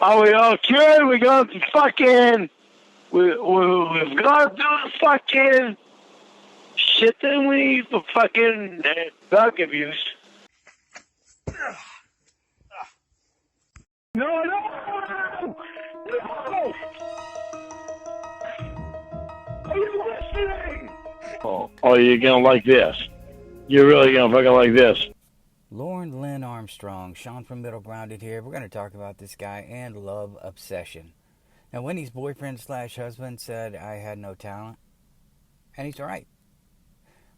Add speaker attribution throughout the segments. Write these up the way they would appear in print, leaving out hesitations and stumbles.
Speaker 1: Are we okay? We got to fucking... we've got to do the fucking shit that we need for fucking drug abuse. No! No! Are you listening? Oh, you're gonna like this. You're really gonna fucking like this.
Speaker 2: Lorne Lynn Armstrong, Sean from Middle Grounded here. We're going to talk about this guy and love obsession. Now, Wendy's boyfriend/husband said I had no talent, and he's right.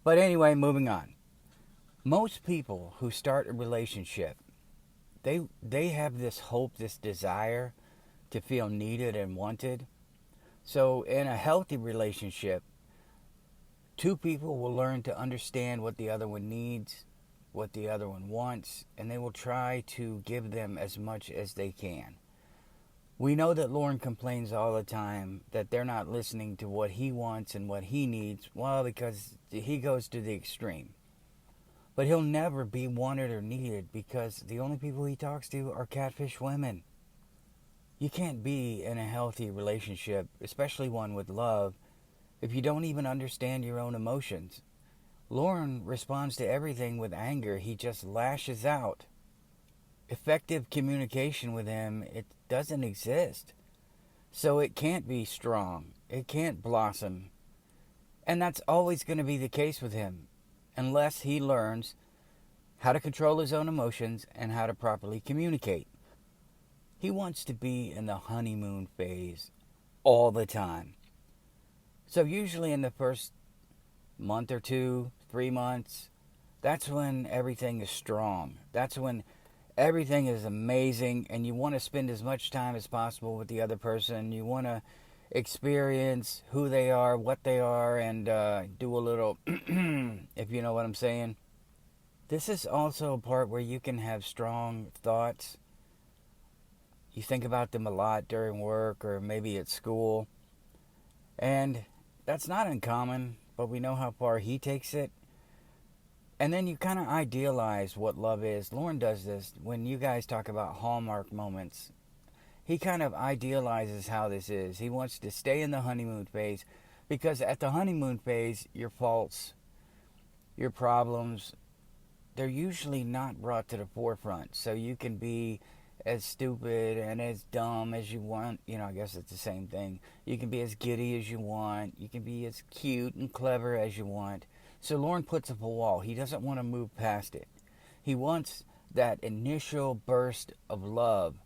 Speaker 2: But anyway, moving on. Most people who start a relationship, they have this hope, this desire to feel needed and wanted. So in a healthy relationship, two people will learn to understand what the other one needs, what the other one wants, and they will try to give them as much as they can. We know that Lorne complains all the time that they're not listening to what he wants and what he needs, well, because he goes to the extreme. But he'll never be wanted or needed because the only people he talks to are catfish women. You can't be in a healthy relationship, especially one with love, if you don't even understand your own emotions. Lorne responds to everything with anger. He just lashes out. Effective communication with him, it doesn't exist. So it can't be strong. It can't blossom. And that's always going to be the case with him, unless he learns how to control his own emotions and how to properly communicate. He wants to be in the honeymoon phase all the time. So usually in the first month or 2, 3 months, that's when everything is strong. That's when everything is amazing and you want to spend as much time as possible with the other person. You want to experience who they are, what they are, and do a little, if you know what I'm saying. This is also a part where you can have strong thoughts. You think about them a lot during work or maybe at school. And that's not uncommon, but we know how far he takes it. And then you kind of idealize what love is. Lorne does this when you guys talk about Hallmark moments. He kind of idealizes how this is. He wants to stay in the honeymoon phase because at the honeymoon phase, your faults, your problems, they're usually not brought to the forefront. So you can be as stupid and as dumb as you want. You know, I guess it's the same thing. You can be as giddy as you want. You can be as cute and clever as you want. So Lorne puts up a wall. He doesn't want to move past it. He wants that initial burst of love,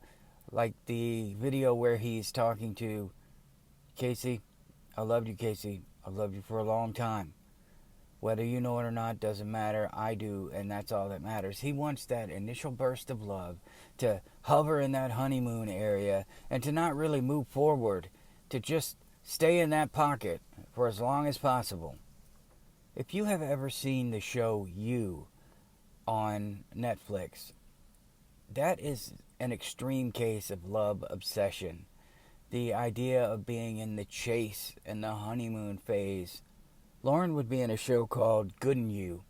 Speaker 2: like the video where he's talking to Casey. I loved you, Casey. I've loved you for a long time. Whether you know it or not doesn't matter. I do, and that's all that matters. He wants that initial burst of love to hover in that honeymoon area and to not really move forward, to just stay in that pocket for as long as possible. If you have ever seen the show You on Netflix, that is an extreme case of love obsession. The idea of being in the chase and the honeymoon phase. Lorne would be in a show called Good and You,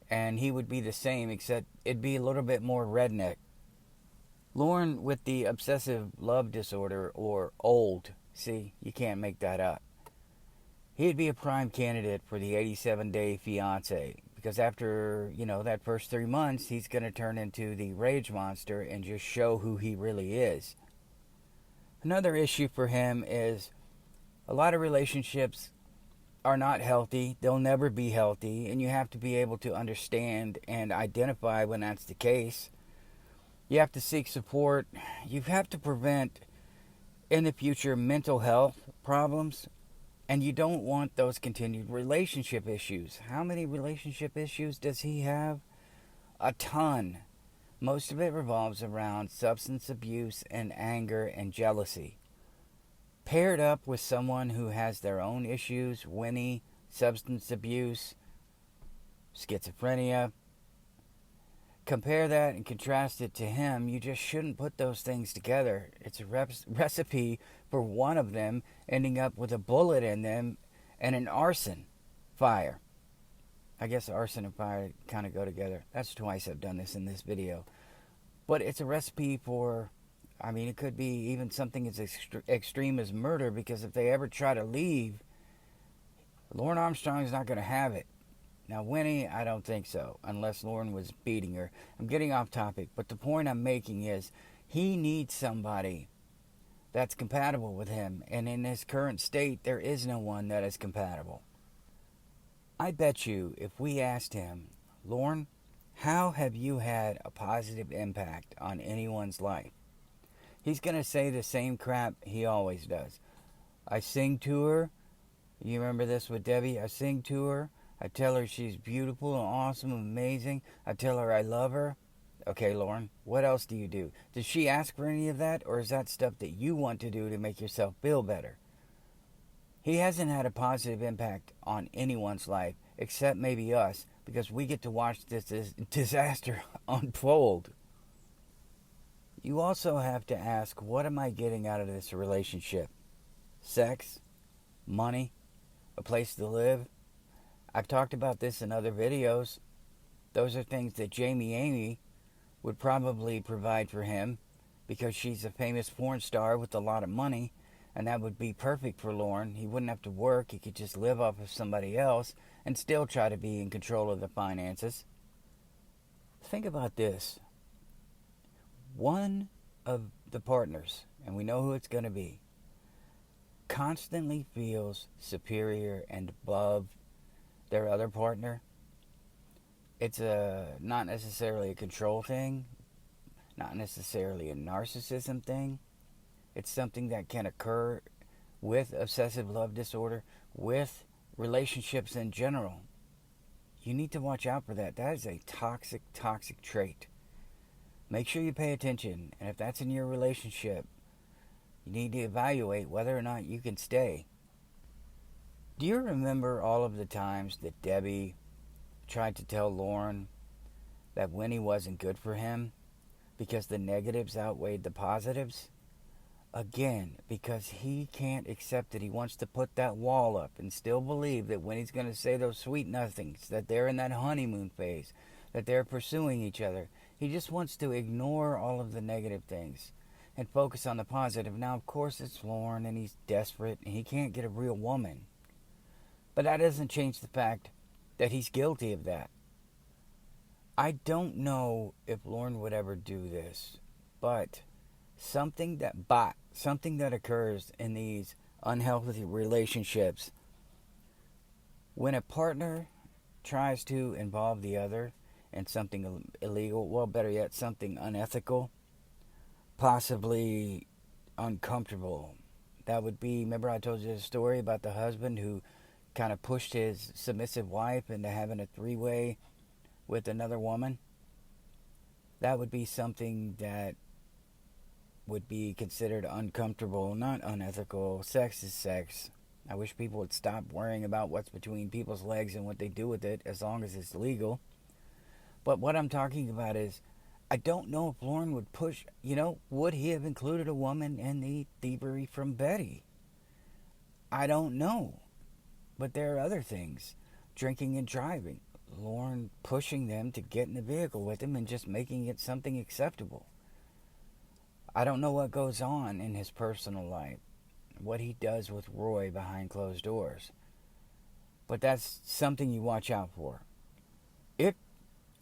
Speaker 2: and he would be the same, except it'd be a little bit more redneck. Lorne with the obsessive love disorder, or OLD, see, you can't make that up. He'd be a prime candidate for the 87-day fiancé, because after, that first 3 months, he's going to turn into the rage monster and just show who he really is. Another issue for him is a lot of relationships are not healthy. They'll never be healthy, and you have to be able to understand and identify when that's the case. You have to seek support. You have to prevent, in the future, mental health problems. And you don't want those continued relationship issues. How many relationship issues does he have? A ton. Most of it revolves around substance abuse and anger and jealousy. Paired up with someone who has their own issues, Winnie, substance abuse, schizophrenia. Compare that and contrast it to him. You just shouldn't put those things together. It's a recipe for one of them ending up with a bullet in them and an arson fire. I guess arson and fire kind of go together. That's twice I've done this in this video. But it's a recipe for I mean, it could be even something as extreme as murder, because if they ever try to leave, Lorne Armstrong's not going to have it. Now, Winnie, I don't think so, unless Lorne was beating her. I'm getting off topic, but the point I'm making is he needs somebody that's compatible with him, and in his current state, there is no one that is compatible. I bet you if we asked him, Lorne, how have you had a positive impact on anyone's life? He's going to say the same crap he always does. I sing to her. You remember this with Debbie? I sing to her. I tell her she's beautiful and awesome and amazing. I tell her I love her. Okay, Lorne, what else do you do? Does she ask for any of that, or is that stuff that you want to do to make yourself feel better? He hasn't had a positive impact on anyone's life, except maybe us, because we get to watch this disaster unfold. You also have to ask, what am I getting out of this relationship? Sex? Money? A place to live? I've talked about this in other videos. Those are things that Jamie Amy would probably provide for him, because she's a famous porn star with a lot of money, and that would be perfect for Lorne. He wouldn't have to work. He could just live off of somebody else and still try to be in control of the finances. Think about this. One of the partners, and we know who it's going to be, constantly feels superior and above their other partner. It's not necessarily a control thing, not necessarily a narcissism thing. It's something that can occur with obsessive love disorder, with relationships in general. You need to watch out for that. That is a toxic trait. Make sure you pay attention, and if that's in your relationship, you need to evaluate whether or not you can stay. Do you remember all of the times that Debbie tried to tell Lorne that Winnie wasn't good for him because the negatives outweighed the positives? Again, because he can't accept it. He wants to put that wall up and still believe that Winnie's going to say those sweet nothings, that they're in that honeymoon phase, that they're pursuing each other. He just wants to ignore all of the negative things and focus on the positive. Now, of course, it's Lorne, and he's desperate, and he can't get a real woman. But that doesn't change the fact that he's guilty of that. I don't know if Lorne would ever do this, but something that occurs in these unhealthy relationships, when a partner tries to involve the other in something illegal, well, better yet, something unethical, possibly uncomfortable. That would be, remember I told you the story about the husband who kind of pushed his submissive wife into having a three-way with another woman? That would be something that would be considered uncomfortable, not unethical. Sex is sex. I wish people would stop worrying about what's between people's legs and what they do with it, as long as it's legal. But what I'm talking about is, I don't know if Lorne would push, would he have included a woman in the thievery from Betty? I don't know. But there are other things. Drinking and driving. Lorne pushing them to get in the vehicle with him and just making it something acceptable. I don't know what goes on in his personal life, what he does with Roy behind closed doors. But that's something you watch out for. If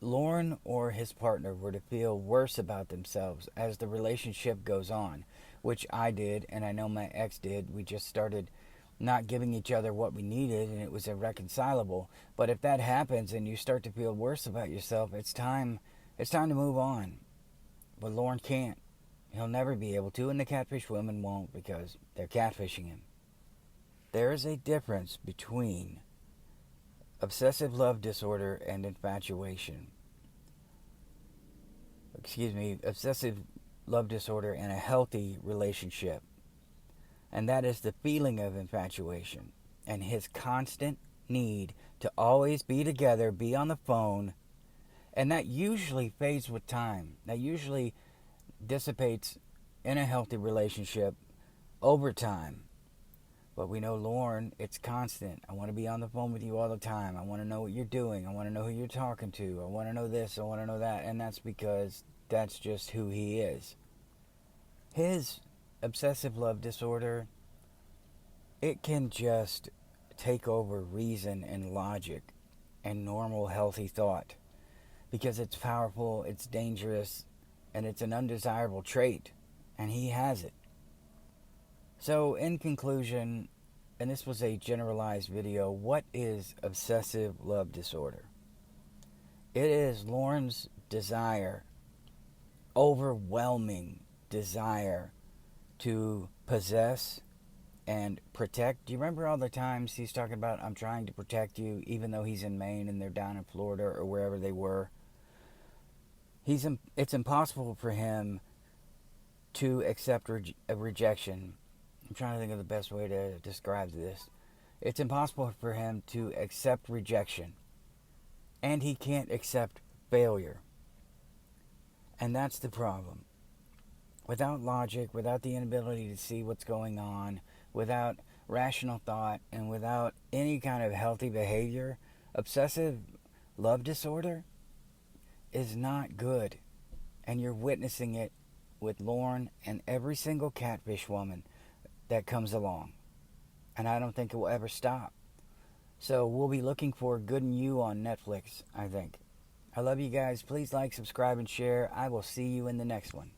Speaker 2: Lorne or his partner were to feel worse about themselves as the relationship goes on, which I did, and I know my ex did, we just started not giving each other what we needed, and it was irreconcilable. But if that happens and you start to feel worse about yourself, it's time to move on. But Lorne can't. He'll never be able to, and the catfish women won't, because they're catfishing him. There is a difference between obsessive love disorder and infatuation. Obsessive love disorder and a healthy relationship. And that is the feeling of infatuation and his constant need to always be together, be on the phone. And that usually fades with time. That usually dissipates in a healthy relationship over time. But we know Lorne, it's constant. I want to be on the phone with you all the time. I want to know what you're doing. I want to know who you're talking to. I want to know this. I want to know that. And that's because that's just who he is. His obsessive love disorder, it can just take over reason and logic and normal healthy thought because it's powerful, it's dangerous, and it's an undesirable trait, and he has it. So, in conclusion, and this was a generalized video, what is obsessive love disorder? It is Lorne's desire, overwhelming desire to possess and protect. Do you remember all the times he's talking about, I'm trying to protect you, even though he's in Maine and they're down in Florida or wherever they were? It's impossible for him to accept a rejection. I'm trying to think of the best way to describe this. It's impossible for him to accept rejection. And he can't accept failure. And that's the problem. Without logic, without the inability to see what's going on, without rational thought, and without any kind of healthy behavior, obsessive love disorder is not good. And you're witnessing it with Lorne and every single catfish woman that comes along. And I don't think it will ever stop. So we'll be looking for Good and You on Netflix, I think. I love you guys. Please like, subscribe, and share. I will see you in the next one.